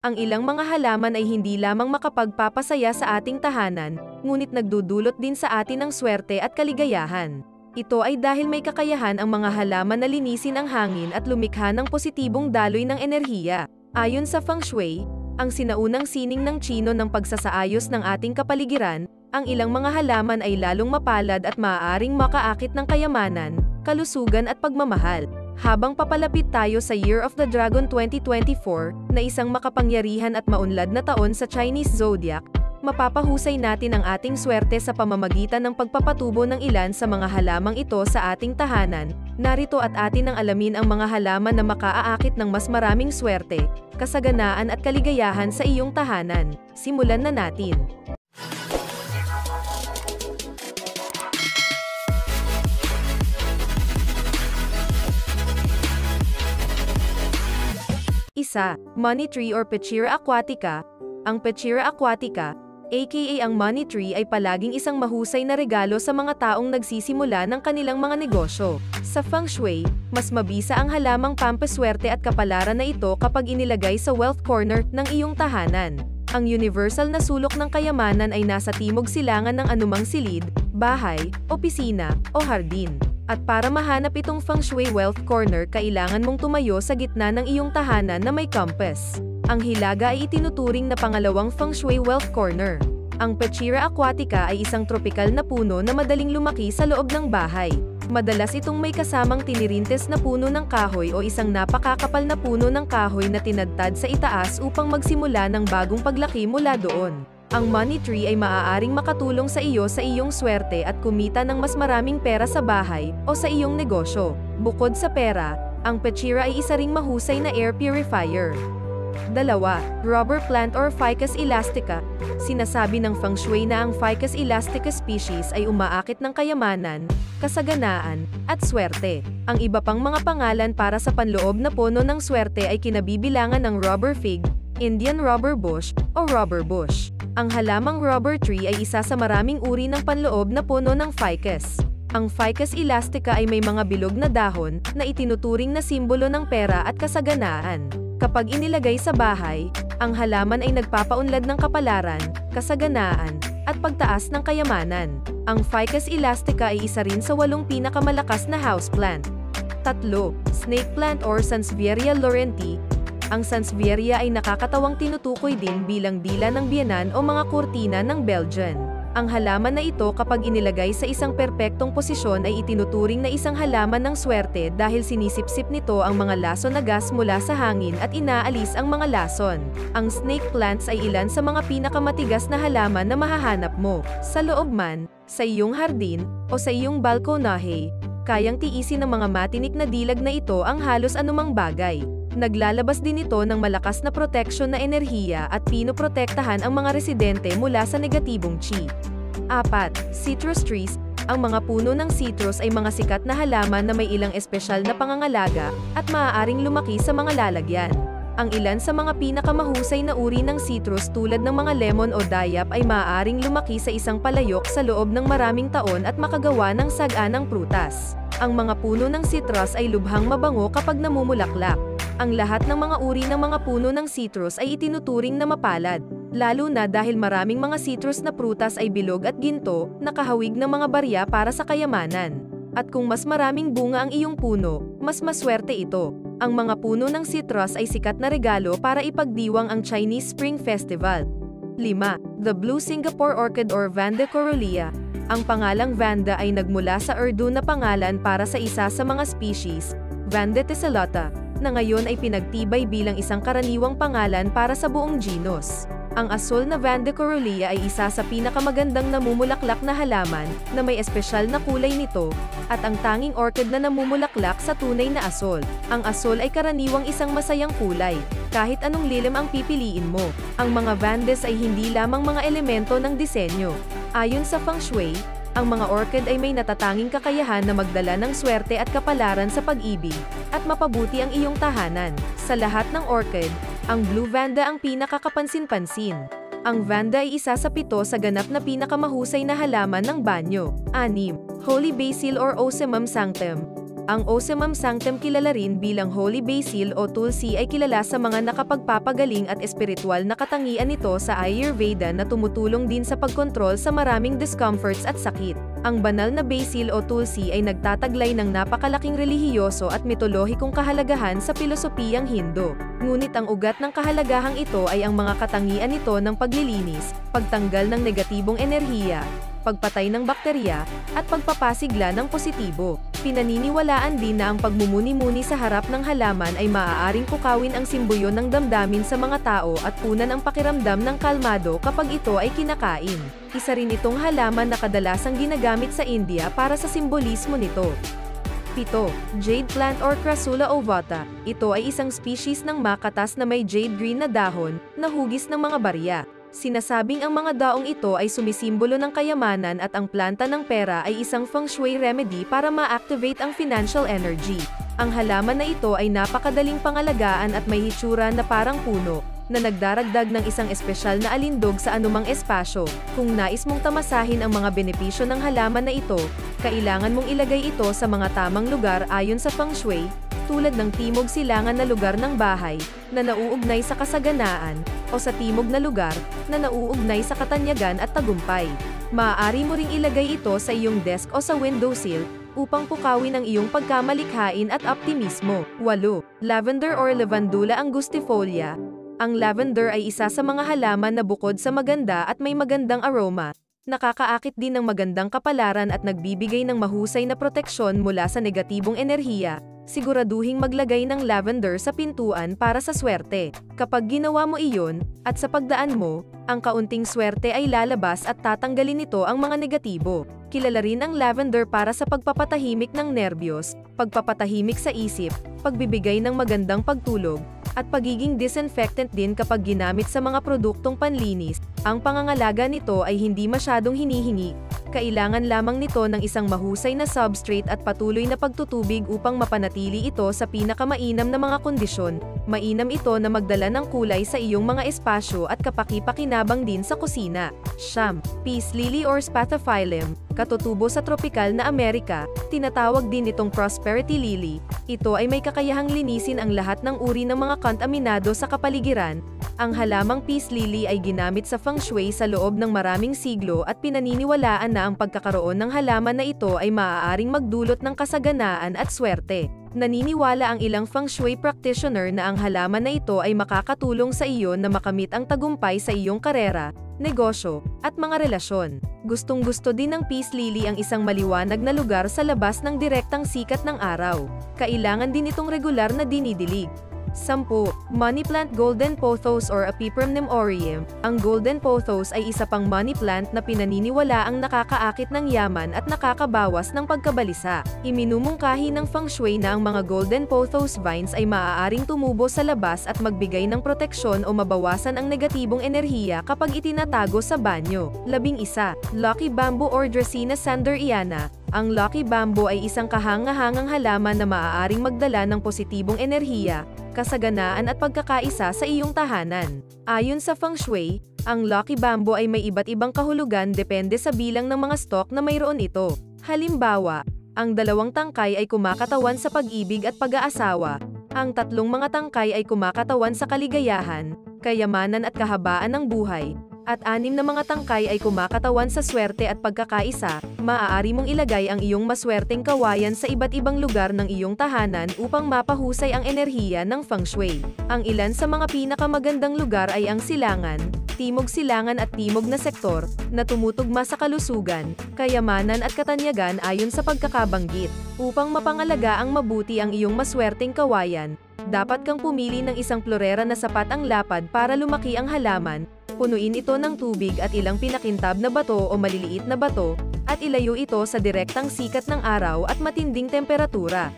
Ang ilang mga halaman ay hindi lamang makapagpapasaya sa ating tahanan, ngunit nagdudulot din sa atin ng swerte at kaligayahan. Ito ay dahil may kakayahan ang mga halaman na linisin ang hangin at lumikha ng positibong daloy ng enerhiya. Ayon sa Feng Shui, ang sinaunang sining ng Tsino ng pagsasaayos ng ating kapaligiran, ang ilang mga halaman ay lalong mapalad at maaaring makaakit ng kayamanan, kalusugan at pagmamahal. Habang papalapit tayo sa Year of the Dragon 2024, na isang makapangyarihan at maunlad na taon sa Chinese zodiac, mapapahusay natin ang ating swerte sa pamamagitan ng pagpapatubo ng ilan sa mga halamang ito sa ating tahanan. Narito at atin ang alamin ang mga halaman na makaaakit ng mas maraming swerte, kasaganaan at kaligayahan sa iyong tahanan. Simulan na natin. Isa, Money Tree or Pechira aquatica. Ang Pechira aquatica, aka ang money tree, ay palaging isang mahusay na regalo sa mga taong nagsisimula ng kanilang mga negosyo. Sa Feng Shui, mas mabisa ang halamang pampaswerte at kapalaran na ito kapag inilagay sa wealth corner ng iyong tahanan. Ang universal na sulok ng kayamanan ay nasa timog silangan ng anumang silid, bahay, opisina, o hardin. At para mahanap itong Feng Shui Wealth Corner, kailangan mong tumayo sa gitna ng iyong tahanan na may compass. Ang hilaga ay itinuturing na pangalawang Feng Shui Wealth Corner. Ang Pechira aquatica ay isang tropikal na puno na madaling lumaki sa loob ng bahay. Madalas itong may kasamang tinirintes na puno ng kahoy o isang napakakapal na puno ng kahoy na tinadtad sa itaas upang magsimula ng bagong paglaki mula doon. Ang money tree ay maaaring makatulong sa iyo sa iyong swerte at kumita ng mas maraming pera sa bahay o sa iyong negosyo. Bukod sa pera, ang Pechira ay isa ring mahusay na air purifier. 2. Rubber plant or Ficus elastica. Sinasabi ng Feng Shui na ang Ficus elastica species ay umaakit ng kayamanan, kasaganaan, at swerte. Ang iba pang mga pangalan para sa panloob na puno ng swerte ay kinabibilangan ng rubber fig, Indian rubber bush, o rubber bush. Ang halamang rubber tree ay isa sa maraming uri ng panloob na puno ng ficus. Ang Ficus elastica ay may mga bilog na dahon na itinuturing na simbolo ng pera at kasaganaan. Kapag inilagay sa bahay, ang halaman ay nagpapaunlad ng kapalaran, kasaganaan, at pagtaas ng kayamanan. Ang Ficus elastica ay isa rin sa 8 pinakamalakas na houseplant. 3. Snake plant or Sansevieria laurenti. Ang Sansevieria ay nakakatawang tinutukoy din bilang dila ng biyenan o mga kurtina ng Belgian. Ang halaman na ito kapag inilagay sa isang perpektong posisyon ay itinuturing na isang halaman ng swerte dahil sinisipsip nito ang mga lason na gas mula sa hangin at inaalis ang mga lason. Ang snake plants ay ilan sa mga pinakamatigas na halaman na mahahanap mo, sa loob man, sa iyong hardin, o sa iyong balkonahe. Kayang tiisin ng mga matinik na dilag na ito ang halos anumang bagay. Naglalabas din ito ng malakas na proteksyon na enerhiya at pinoprotektahan ang mga residente mula sa negatibong chi. 4. Citrus trees. Ang mga puno ng citrus ay mga sikat na halaman na may ilang espesyal na pangangalaga at maaaring lumaki sa mga lalagyan. Ang ilan sa mga pinakamahusay na uri ng citrus tulad ng mga lemon o dayap ay maaaring lumaki sa isang palayok sa loob ng maraming taon at makagawa ng saganang prutas. Ang mga puno ng citrus ay lubhang mabango kapag namumulaklak. Ang lahat ng mga uri ng mga puno ng citrus ay itinuturing na mapalad, lalo na dahil maraming mga citrus na prutas ay bilog at ginto, nakahawig ng mga barya para sa kayamanan. At kung mas maraming bunga ang iyong puno, mas maswerte ito. Ang mga puno ng citrus ay sikat na regalo para ipagdiwang ang Chinese Spring Festival. 5. The Blue Singapore Orchid or Vanda corullea. Ang pangalang Vanda ay nagmula sa Urdu na pangalan para sa isa sa mga species, Vanda tessellata, na ngayon ay pinagtibay bilang isang karaniwang pangalan para sa buong genus. Ang asul na Vanda corullea ay isa sa pinakamagandang namumulaklak na halaman na may espesyal na kulay nito, at ang tanging orchid na namumulaklak sa tunay na asul. Ang asul ay karaniwang isang masayang kulay, kahit anong lilim ang pipiliin mo. Ang mga Vandas ay hindi lamang mga elemento ng disenyo. Ayon sa Feng Shui, ang mga orchid ay may natatanging kakayahan na magdala ng swerte at kapalaran sa pag-ibig, at mapabuti ang iyong tahanan. Sa lahat ng orchid, ang Blue Vanda ang pinakakapansin-pansin. Ang Vanda ay isa sa 7 sa ganap na pinakamahusay na halaman ng banyo. 6. Holy Basil or Ocimum sanctum. Ang Ocimum sanctum, kilala rin bilang Holy Basil o Tulsi, ay kilala sa mga nakapagpapagaling at espiritual na katangian nito sa Ayurveda na tumutulong din sa pagkontrol sa maraming discomforts at sakit. Ang banal na basil o Tulsi ay nagtataglay ng napakalaking relihiyoso at mitolohikong kahalagahan sa pilosopiyang Hindu. Ngunit ang ugat ng kahalagahang ito ay ang mga katangian nito ng paglilinis, pagtanggal ng negatibong enerhiya, pagpatay ng bakterya, at pagpapasigla ng positibo. Pinaniniwalaan din na ang pagmumuni-muni sa harap ng halaman ay maaaring pukawin ang simboyo ng damdamin sa mga tao at punan ang pakiramdam ng kalmado kapag ito ay kinakain. Isa rin itong halaman na kadalasang ginagamit sa India para sa simbolismo nito. 7. Jade plant or Crassula ovata. Ito ay isang species ng makatas na may jade green na dahon, na hugis ng mga barya. Sinasabing ang mga daong ito ay sumisimbolo ng kayamanan at ang planta ng pera ay isang feng shui remedy para ma-activate ang financial energy. Ang halaman na ito ay napakadaling pangalagaan at may hitsura na parang puno, na nagdaragdag ng isang espesyal na alindog sa anumang espasyo. Kung nais mong tamasahin ang mga benepisyo ng halaman na ito, kailangan mong ilagay ito sa mga tamang lugar ayon sa feng shui, tulad ng timog silangan na lugar ng bahay, na nauugnay sa kasaganaan, o sa timog na lugar, na nauugnay sa katanyagan at tagumpay. Maaari mo ring ilagay ito sa iyong desk o sa windowsill, upang pukawin ang iyong pagkamalikhain at optimismo. 8. Lavender or Lavandula angustifolia. Ang lavender ay isa sa mga halaman na bukod sa maganda at may magandang aroma, nakakaakit din ng magandang kapalaran at nagbibigay ng mahusay na proteksyon mula sa negatibong enerhiya. Siguraduhing maglagay ng lavender sa pintuan para sa swerte. Kapag ginawa mo iyon, at sa pagdaan mo, ang kaunting swerte ay lalabas at tatanggalin nito ang mga negatibo. Kilala rin ang lavender para sa pagpapatahimik ng nerbiyos, pagpapatahimik sa isip, pagbibigay ng magandang pagtulog, at pagiging disinfectant din kapag ginamit sa mga produktong panlinis. Ang pangangalaga nito ay hindi masyadong hinihingi. Kailangan lamang nito ng isang mahusay na substrate at patuloy na pagtutubig upang mapanatili ito sa pinakamainam na mga kondisyon. Mainam ito na magdala ng kulay sa iyong mga espasyo at kapaki-pakinabang din sa kusina. 9. Peace lily or Spathiphyllum. Katutubo sa tropikal na Amerika, tinatawag din itong prosperity lily. Ito ay may kakayahang linisin ang lahat ng uri ng mga kontaminado sa kapaligiran. Ang halamang peace lily ay ginamit sa feng shui sa loob ng maraming siglo at pinaniniwalaan na ang pagkakaroon ng halaman na ito ay maaaring magdulot ng kasaganaan at swerte. Naniniwala ang ilang feng shui practitioner na ang halaman na ito ay makakatulong sa iyo na makamit ang tagumpay sa iyong karera, negosyo, at mga relasyon. Gustong-gusto din ng peace lily ang isang maliwanag na lugar sa labas ng direktang sikat ng araw. Kailangan din itong regular na dinidilig. 10. Money plant golden pothos or Epipremnum aureum. Ang golden pothos ay isa pang money plant na pinaniniwalaang nakakaakit ng yaman at nakakabawas ng pagkabalisa. Iminumungkahi ng feng shui na ang mga golden pothos vines ay maaaring tumubo sa labas at magbigay ng proteksyon o mabawasan ang negatibong enerhiya kapag itinatago sa banyo. 11. Lucky bamboo or Dracaena sanderiana. Ang lucky bamboo ay isang kahangahangang halaman na maaaring magdala ng positibong enerhiya, kasaganaan at pagkakaisa sa iyong tahanan. Ayon sa feng shui, ang lucky bamboo ay may iba't ibang kahulugan depende sa bilang ng mga stalk na mayroon ito. Halimbawa, ang 2 tangkay ay kumakatawan sa pag-ibig at pag-aasawa. Ang 3 mga tangkay ay kumakatawan sa kaligayahan, kayamanan at kahabaan ng buhay. At 6 na mga tangkay ay kumakatawan sa swerte at pagkakaisa. Maaari mong ilagay ang iyong maswerteng kawayan sa iba't ibang lugar ng iyong tahanan upang mapahusay ang enerhiya ng feng shui. Ang ilan sa mga pinakamagandang lugar ay ang silangan, timog silangan at timog na sektor, na tumutugma sa kalusugan, kayamanan at katanyagan ayon sa pagkakabanggit. Upang mapangalaga ang mabuti ang iyong maswerteng kawayan, dapat kang pumili ng isang florera na sapat ang lapad para lumaki ang halaman. Punuin ito ng tubig at ilang pinakintab na bato o maliliit na bato, at ilayo ito sa direktang sikat ng araw at matinding temperatura.